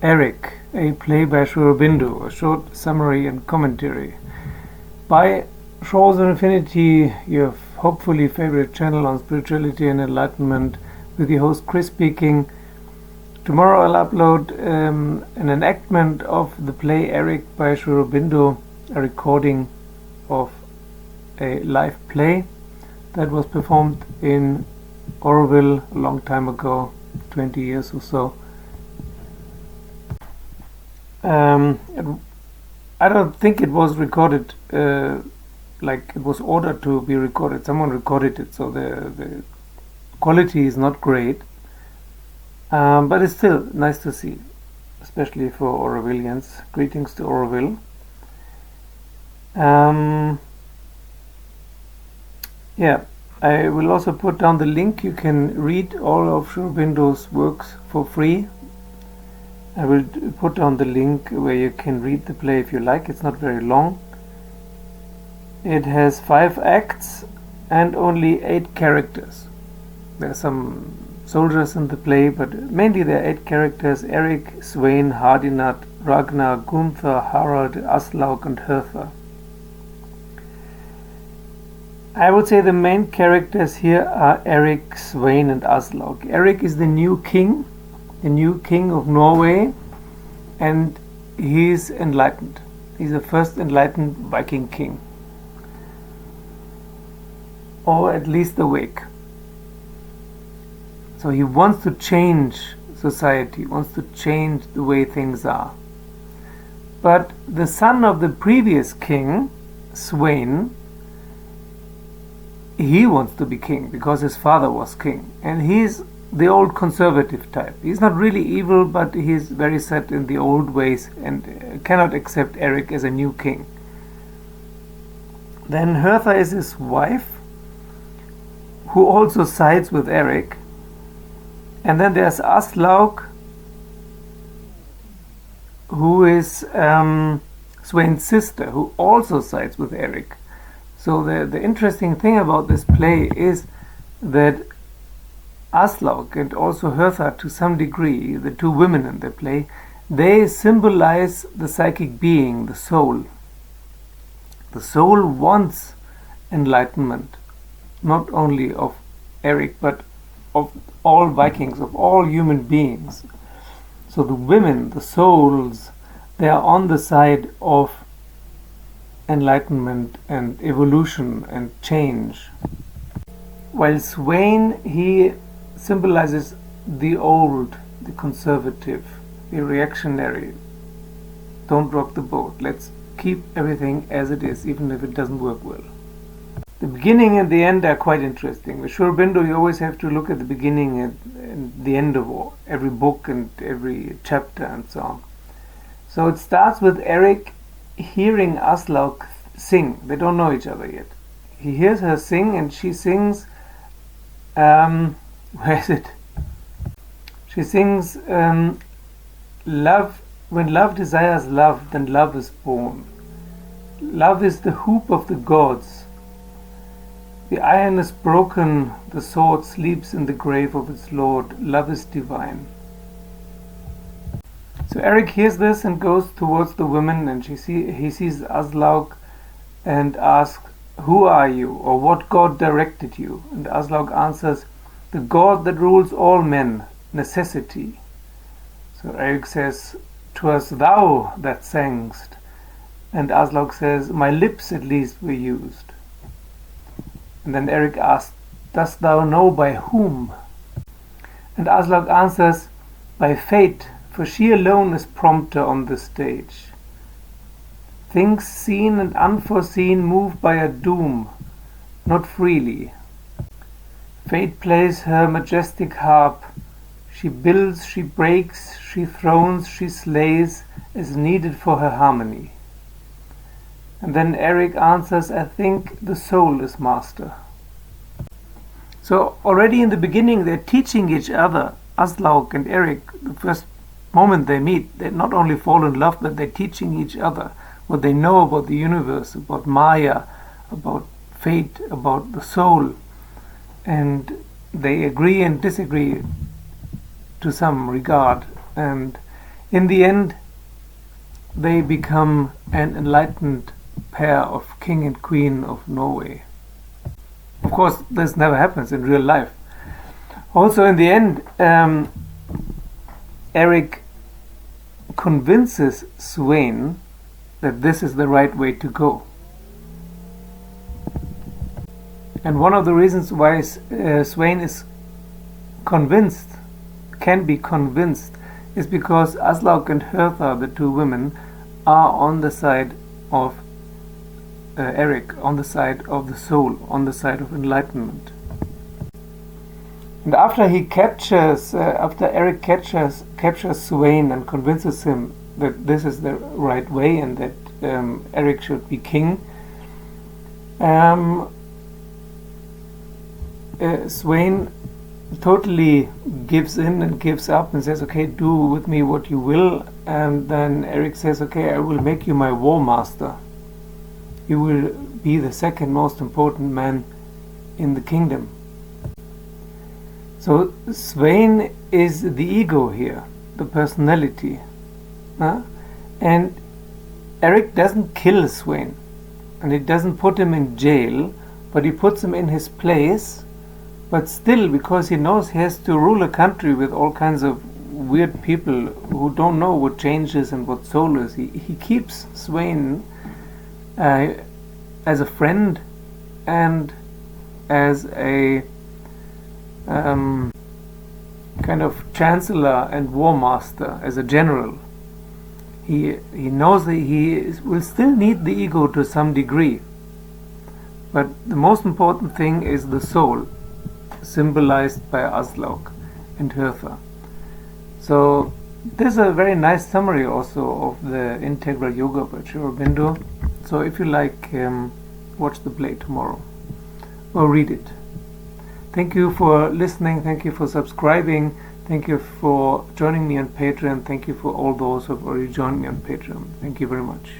Eric, a play by Sri Aurobindo, a short summary and commentary. By Shores of Infinity, your hopefully favorite channel on spirituality and enlightenment, with your host Chris speaking. Tomorrow I'll upload an enactment of the play Eric by Sri Aurobindo, a recording of a live play that was performed in Auroville a long time ago, 20 years or so. I don't think it was recorded like it was ordered to be recorded. Someone recorded it, so the quality is not great, but it's still nice to see, especially for Aurovillians. Greetings to Auroville. Yeah, I will also put down the link. You can read all of Sri Aurobindo's works for free. I will put down the link where you can read the play if you like. It's not very long. It has 5 acts and only 8 characters. There are some soldiers in the play, but mainly there are 8 characters: Eric, Swegn, Hardicnut, Ragnar, Gunthar, Harald, Aslaug and Hertha. I would say the main characters here are Eric, Swegn and Aslaug. Eric is the new king of Norway, and he is enlightened. He's the first enlightened Viking king, or at least awake. So he wants to change society, wants to change the way things are. But the son of the previous king, Swegn, he wants to be king because his father was king, and he's the old conservative type. He's not really evil, but he's very set in the old ways and cannot accept Eric as a new king. Then Hertha is his wife, who also sides with Eric. And then there's Aslaug, who is Swegn's sister, who also sides with Eric. So the interesting thing about this play is that Aslaug and also Hertha, to some degree, the 2 women in the play, they symbolize the psychic being, the soul. The soul wants enlightenment, not only of Eric, but of all Vikings, of all human beings. So the women, the souls, they are on the side of enlightenment and evolution and change. While Swegn, he symbolizes the old, the conservative, the reactionary. Don't rock the boat. Let's keep everything as it is, even if it doesn't work well. The beginning and the end are quite interesting. With Sri Aurobindo, you always have to look at the beginning and the end of every book and every chapter and so on. So it starts with Eric hearing Aslaug sing. They don't know each other yet. He hears her sing, and she sings, where is it? She sings, love, when love desires love, then love is born. Love is the hoop of the gods. The iron is broken, the sword sleeps in the grave of its lord. Love is divine. So Eric hears this and goes towards the women, and he sees Aslaug and asks, "Who are you, or what god directed you?" And Aslaug answers, "The god that rules all men, necessity." So Eric says, "'Twas thou that sangst." And Aslaug says, "My lips at least were used." And then Eric asks, "Dost thou know by whom?" And Aslaug answers, "By fate, for she alone is prompter on the stage. Things seen and unforeseen move by a doom, not freely. Fate plays her majestic harp. She builds, she breaks, she thrones, she slays, as needed for her harmony." And then Eric answers, "I think the soul is master." So already in the beginning they're teaching each other, Aslaug and Eric. The first moment they meet, they not only fall in love, but they're teaching each other what they know about the universe, about Maya, about fate, about the soul. And they agree and disagree to some regard. And In the end, they become an enlightened pair of king and queen of Norway. Of course, this never happens in real life. Also, in the end, Eric convinces Swegn that this is the right way to go. And one of the reasons why Swegn is convinced, can be convinced, is because Aslaug and Hertha, the two women, are on the side of Eric, on the side of the soul, on the side of enlightenment. And after Eric captures Swegn and convinces him that this is the right way and that Eric should be king, Swegn totally gives in and gives up and says, okay, do with me what you will. And then Eric says, okay, I will make you my war master. You will be the second most important man in the kingdom. So Swegn is the ego here, the personality. And Eric doesn't kill Swegn, and he doesn't put him in jail, but he puts him in his place. But still, because he knows he has to rule a country with all kinds of weird people who don't know what change is and what soul is, he keeps Swegn as a friend and as a kind of chancellor and war master, as a general. He knows that he will still need the ego to some degree, but the most important thing is the soul, symbolized by Aslaug and Hertha. So this is a very nice summary also of the Integral Yoga by Sri Aurobindo. So if you like, watch the play tomorrow or read it. Thank you for listening, thank you for subscribing, thank you for joining me on Patreon, thank you for all those who have already joined me on Patreon. Thank you very much.